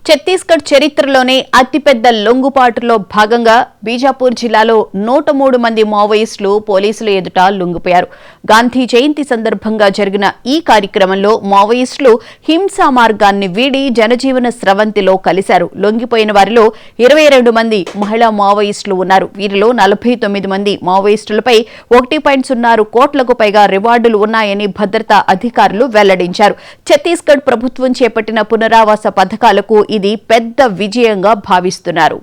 ఛత్తీస్గఢ్ చరిత్రలోనే అతిపెద్ద లొంగుపాటులో భాగంగా బీజాపూర్ జిల్లాలో 103 మంది మావోయిస్టులు పోలీసుల ఎదుట లొంగిపోయారు. గాంధీ జయంతి సందర్భంగా జరిగిన ఈ కార్యక్రమంలో మావోయిస్టులు హింసా మార్గాన్ని వీడి జనజీవన స్రవంతిలో కలిశారు. లొంగిపోయిన వారిలో 22 మంది మహిళా మావోయిస్టులు ఉన్నారు. వీరిలో 49 మంది మావోయిస్టులపై 1.06 కోట్లకు పైగా రివార్డులు ఉన్నాయని భద్రతా అధికారులు వెల్లడించారు. ఛత్తీస్గఢ్ ప్రభుత్వం చేపట్టిన పునరావాస పథకాలకు ఇది పెద్ద విజయంగా భావిస్తున్నారు.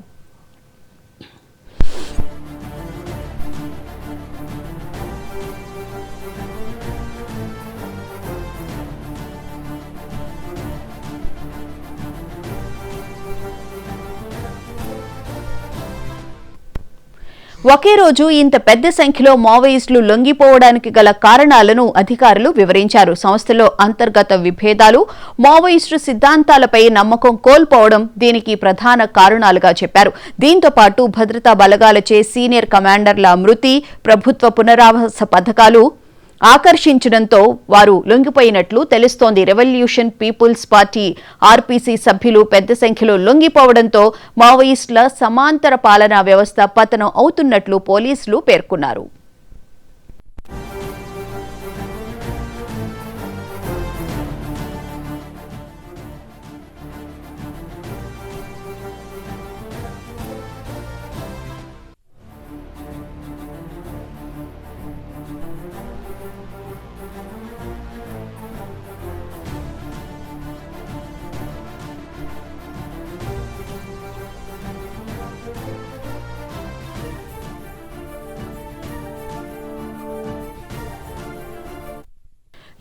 ఒకే రోజు ఇంత పెద్ద సంఖ్యలో మావోయిస్టులు లొంగిపోవడానికి గల కారణాలను అధికారులు వివరించారు. సంస్థలో అంతర్గత విభేదాలు, మావోయిస్టు సిద్ధాంతాలపై నమ్మకం కోల్పోవడం దీనికి ప్రధాన కారణాలుగా చెప్పారు. దీంతో పాటు భద్రతా బలగాలచే సీనియర్ కమాండర్ల మృతి, ప్రభుత్వ పునరావాస పథకాలు ఆకర్షించడంతో వారు లొంగిపోయినట్లు తెలుస్తోంది. రెవల్యూషన్ పీపుల్స్ పార్టీ ఆర్పీసీ సభ్యులు పెద్ద సంఖ్యలో లొంగిపోవడంతో మావోయిస్టుల సమాంతర పాలనా వ్యవస్థ పతనం అవుతున్నట్లు పోలీసులు పేర్కొన్నారు.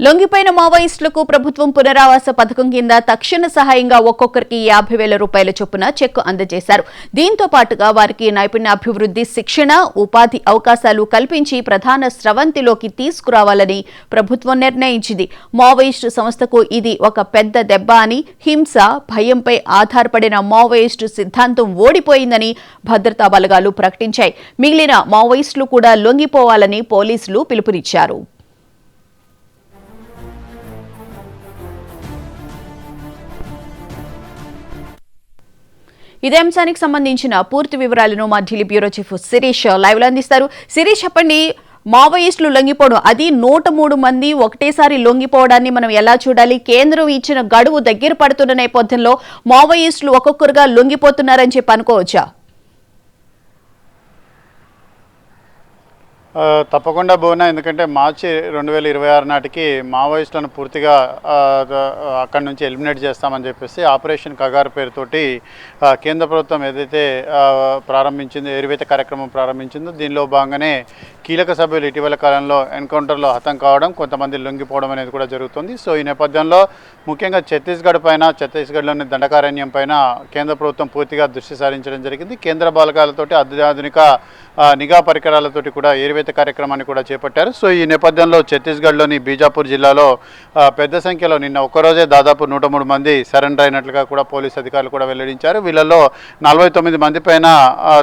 లొంగిపోయిన మావోయిస్టులకు ప్రభుత్వం పునరావాస పథకం కింద తక్షణ సహాయంగా ఒక్కొక్కరికి 50,000 రూపాయల చొప్పున చెక్కు అందజేశారు. దీంతో పాటుగా వారికి నైపుణ్యాభివృద్ధి, శిక్షణ, ఉపాధి అవకాశాలు కల్పించి ప్రధాన స్రవంతిలోకి తీసుకురావాలని ప్రభుత్వం నిర్ణయించింది. మావోయిస్టు సంస్థకు ఇది ఒక పెద్ద దెబ్బ అని, హింస, భయంపై ఆధారపడిన మావోయిస్టు సిద్ధాంతం ఓడిపోయిందని భద్రతా బలగాలు ప్రకటించాయి. మిగిలిన మావోయిస్టులు కూడా లొంగిపోవాలని పోలీసులు పిలుపునిచ్చారు. ఇదే అంశానికి సంబంధించిన పూర్తి వివరాలను మా Delhi bureau chief Shirish live లో అందిస్తారు. శిరీష్, చెప్పండి, మావోయిస్టులు లొంగిపోవడం, అది 103 మంది ఒకటేసారి లొంగిపోవడాన్ని మనం ఎలా చూడాలి? కేంద్రం ఇచ్చిన గడువు దగ్గర పడుతున్న నేపథ్యంలో మావోయిస్టులు ఒక్కొక్కరుగా లొంగిపోతున్నారని చెప్పి అనుకోవచ్చా? తప్పకుండా భువన, ఎందుకంటే మార్చి 2026 నాటికి మావోయిస్టులను పూర్తిగా అక్కడి నుంచి ఎలిమినేట్ చేస్తామని చెప్పేసి ఆపరేషన్ కగారు పేరుతోటి కేంద్ర ప్రభుత్వం ఏదైతే ప్రారంభించిందో, ఏరివేత కార్యక్రమం ప్రారంభించిందో, దీనిలో భాగంగానే కీలక సభ్యులు ఇటీవల కాలంలో ఎన్కౌంటర్లో హతం కావడం, కొంతమంది లొంగిపోవడం అనేది కూడా జరుగుతుంది. సో ఈ నేపథ్యంలో ముఖ్యంగా ఛత్తీస్గఢ్లోని దండకారణ్యం పైన కేంద్ర ప్రభుత్వం పూర్తిగా దృష్టి సారించడం జరిగింది. కేంద్ర బలగాలతోటి అత్యాధునిక నిఘా పరికరాలతోటి కూడా ఏరివేత కార్యక్రమాన్ని కూడా చేపట్టారు. సో ఈ నేపథ్యంలో ఛత్తీస్గఢ్లోని బీజాపూర్ జిల్లాలో పెద్ద సంఖ్యలో నిన్న ఒక్కరోజే దాదాపు 103 మంది సరెండర్ అయినట్లుగా కూడా పోలీసు అధికారులు కూడా వెల్లడించారు. వీళ్ళల్లో 49 మంది పైన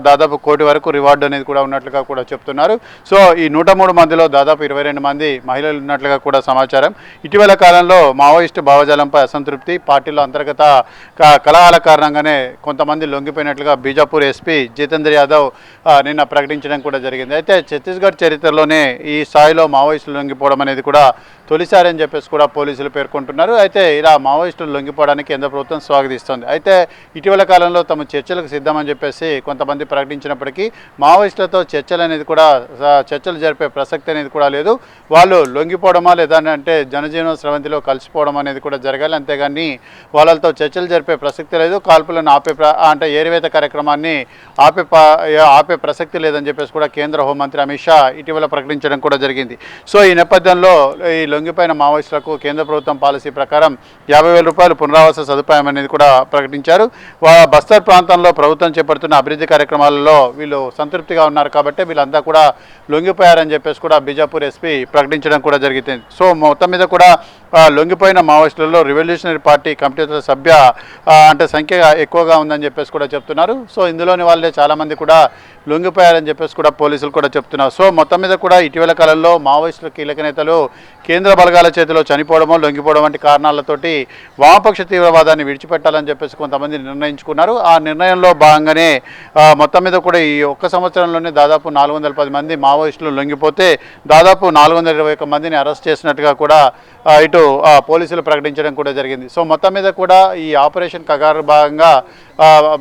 దాదాపు 1 కోటి వరకు రివార్డు అనేది కూడా ఉన్నట్లుగా కూడా చెప్తున్నారు. సో ఈ 103 మందిలో దాదాపు 22 మంది మహిళలు ఉన్నట్లుగా కూడా సమాచారం. ఇటీవల కాలంలో మావోయిస్టు భావజాలంపై అసంతృప్తి, పార్టీలో అంతర్గత కలహాల కారణంగానే కొంతమంది లొంగిపోయినట్లుగా బీజాపూర్ ఎస్పీ జితేంద్ర యాదవ్ నిన్న ప్రకటించడం కూడా జరిగింది. అయితే ఛత్తీస్గఢ్ చరిత్రలోనే ఈ స్థాయిలో మావోయిస్టులు లొంగిపోవడం అనేది కూడా తొలిసారి అని చెప్పేసి కూడా పోలీసులు పేర్కొంటున్నారు. అయితే ఇలా మావోయిస్టులు లొంగిపోవడానికి కేంద్ర ప్రభుత్వం స్వాగతిస్తోంది. అయితే ఇటీవల కాలంలో తమ చర్చలకు సిద్ధమని చెప్పేసి కొంతమంది ప్రకటించినప్పటికీ మావోయిస్టులతో చర్చలు జరిపే ప్రసక్తి అనేది కూడా లేదు. వాళ్ళు లొంగిపోవడమా లేదంటే జనజీవన స్రవంతిలో కలిసిపోవడం అనేది కూడా జరగాలి, అంతేగాని వాళ్ళతో చర్చలు జరిపే ప్రసక్తి లేదు. కాల్పులను అంటే ఏరివేత కార్యక్రమాన్ని ఆపే ప్రసక్తి లేదని చెప్పేసి కూడా కేంద్ర హోంమంత్రి అమిత్ షా ఇటీవల ప్రకటించడం కూడా జరిగింది. సో ఈ నేపథ్యంలో ఈ లొంగిపోయిన మావోయిస్టులకు కేంద్ర ప్రభుత్వం పాలసీ ప్రకారం 50,000 రూపాయలు పునరావాస సదుపాయం అనేది కూడా ప్రకటించారు. బస్తర్ ప్రాంతంలో ప్రభుత్వం చేపడుతున్న అభివృద్ధి కార్యక్రమాలలో వీళ్ళు సంతృప్తిగా ఉన్నారు కాబట్టి వీళ్ళంతా కూడా లొంగిపోయారని చెప్పేసి కూడా బీజాపూర్ ఎస్పీ ప్రకటించడం కూడా జరిగింది. సో మొత్తం మీద కూడా లొంగిపోయిన మావోయిస్టులలో రివల్యూషనరీ పార్టీ కమిటీ సభ్య అంటే సంఖ్య ఎక్కువగా ఉందని చెప్పేసి కూడా చెప్తున్నారు. సో ఇందులోని వాళ్ళే చాలామంది కూడా లొంగిపోయారని చెప్పేసి కూడా పోలీసులు కూడా చెప్తున్నారు. సో మొత్తం మీద కూడా ఇటీవల కాలంలో మావోయిస్టుల కీలక నేతలు కేంద్ర బలగాల చేతిలో చనిపోవడమో లొంగిపోవడం వంటి కారణాలతోటి వామపక్ష తీవ్రవాదాన్ని విడిచిపెట్టాలని చెప్పేసి కొంతమంది నిర్ణయించుకున్నారు. ఆ నిర్ణయంలో భాగంగానే మొత్తం మీద కూడా ఈ ఒక్క సంవత్సరంలోనే దాదాపు 410 మంది మావోయిస్టులు లొంగిపోతే దాదాపు 421 మందిని అరెస్ట్ చేసినట్టుగా కూడా ఇటు పోలీసులు ప్రకటించడం కూడా జరిగింది. సో మొత్తం మీద కూడా ఈ ఆపరేషన్ కగారు భాగంగా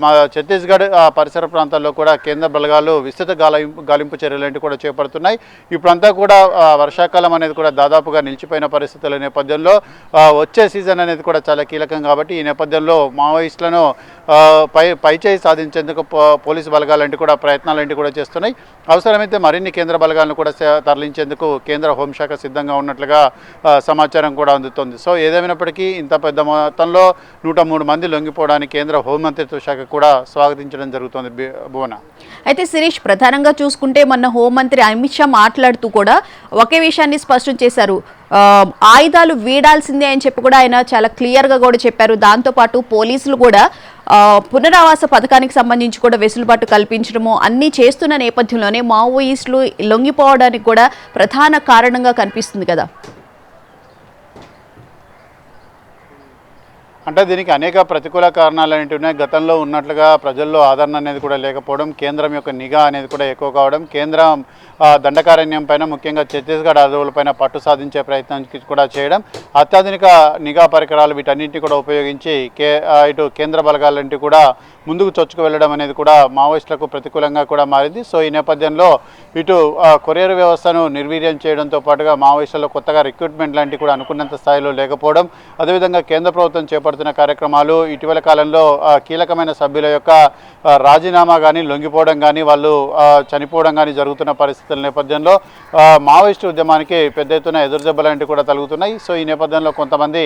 మా ఛత్తీస్గఢ్ పరిసర ప్రాంతాల్లో కూడా కేంద్ర బలగాలు విస్తృత గాలింపు చర్యలు కూడా చేపడుతున్నాయి. ఇప్పుడంతా కూడా వర్షాకాలం అనేది కూడా దాదాపుగా నిలిచిపోయిన పరిస్థితుల నేపథ్యంలో వచ్చే సీజన్ అనేది కూడా చాలా కీలకం కాబట్టి ఈ నేపథ్యంలో మావోయిస్టులను పైచేయి సాధించేందుకు పోలీసు బలగాలంటి కూడా ప్రయత్నాలంటి కూడా చేస్తున్నాయి. అవసరమైతే మరిన్ని కేంద్ర బలగాలను కూడా తరలించేందుకు కేంద్ర హోంశాఖ సిద్ధంగా ఉన్నట్లుగా సమాచారం కూడా అందుతోంది. సో ఏదేమైనప్పటికీ ఇంత పెద్ద మొత్తంలో 103 మంది లొంగిపోవడానికి కేంద్ర హోంమంత్రిత్వ శాఖ కూడా స్వాగతించడం జరుగుతోంది. భువన అయితే శిరీష్, ప్రధానంగా చూసుకుంటే మొన్న హోంమంత్రి అమిత్ షా మాట్లాడుతూ కూడా ఒకే విషయాన్ని స్పష్టం చేశారు. ఆయుధాలు వీడాల్సిందే అని చెప్పి కూడా ఆయన చాలా క్లియర్గా కూడా చెప్పారు. దాంతోపాటు పోలీసులు కూడా పునరావాస పథకానికి సంబంధించి కూడా వెసులుబాటు కల్పించడము అన్నీ చేస్తున్న నేపథ్యంలోనే మావోయిస్టులు లొంగిపోవడానికి కూడా ప్రధాన కారణంగా కనిపిస్తుంది కదా. అంటే దీనికి అనేక ప్రతికూల కారణాలు అనేవి ఉన్నాయి. గతంలో ఉన్నట్లుగా ప్రజల్లో ఆదరణ అనేది కూడా లేకపోవడం, కేంద్రం యొక్క నిఘా అనేది కూడా ఎక్కువ కావడం, కేంద్రం దండకారణ్యం పైన ముఖ్యంగా ఛత్తీస్గఢ్ అడవులపైన పట్టు సాధించే ప్రయత్నం కూడా చేయడం, అత్యాధునిక నిఘా పరికరాలు వీటన్నింటినీ కూడా ఉపయోగించి ఇటు కేంద్ర బలగాలంటి కూడా ముందుకు చొచ్చుకు వెళ్ళడం అనేది కూడా మావోయిస్టులకు ప్రతికూలంగా కూడా మారింది. సో ఈ నేపథ్యంలో ఇటు కొరియర్ వ్యవస్థను నిర్వీర్యం చేయడంతో పాటుగా మావోయిస్టుల్లో కొత్తగా రిక్రూట్మెంట్ లాంటివి కూడా అనుకున్నంత స్థాయిలో లేకపోవడం, అదేవిధంగా కేంద్ర ప్రభుత్వం చేపడుతున్న కార్యక్రమాలు, ఇటీవల కాలంలో కీలకమైన సభ్యుల యొక్క రాజీనామా కానీ లొంగిపోవడం కానీ వాళ్ళు చనిపోవడం కానీ జరుగుతున్న పరిస్థితుల నేపథ్యంలో మావోయిస్టు ఉద్యమానికి పెద్ద ఎత్తున ఎదురుదెబ్బ లాంటివి కూడా తగులుతున్నాయి. సో ఈ నేపథ్యంలో కొంతమంది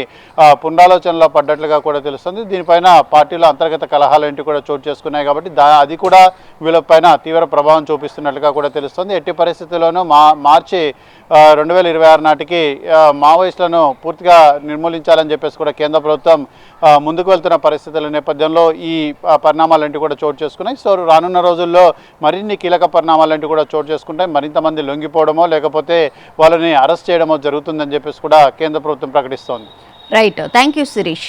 పునరాలోచనలో పడ్డట్లుగా కూడా తెలుస్తుంది. దీనిపైన పార్టీలో అంతర్గత కలహాలు కూడా చోటు చేసుకున్నాయి కాబట్టి అది కూడా వీళ్ళపైన తీవ్ర ప్రభావం చూపిస్తున్నట్లుగా కూడా తెలుస్తుంది. ఎట్టి పరిస్థితుల్లోనూ మార్చి 2026 నాటికి మావోయిస్టులను పూర్తిగా నిర్మూలించాలని చెప్పేసి కూడా కేంద్ర ప్రభుత్వం ముందుకు వెళ్తున్న పరిస్థితుల నేపథ్యంలో ఈ పరిణామాలంటి కూడా చోటు చేసుకున్నాయి. సో రానున్న రోజుల్లో మరిన్ని కీలక పరిణామాలంటి కూడా చోటు చేసుకుంటాయి. మరింత మంది లొంగిపోవడమో లేకపోతే వాళ్ళని అరెస్ట్ చేయడమో జరుగుతుందని చెప్పేసి కూడా కేంద్ర ప్రభుత్వం ప్రకటిస్తోంది. Right, thank you Sirish.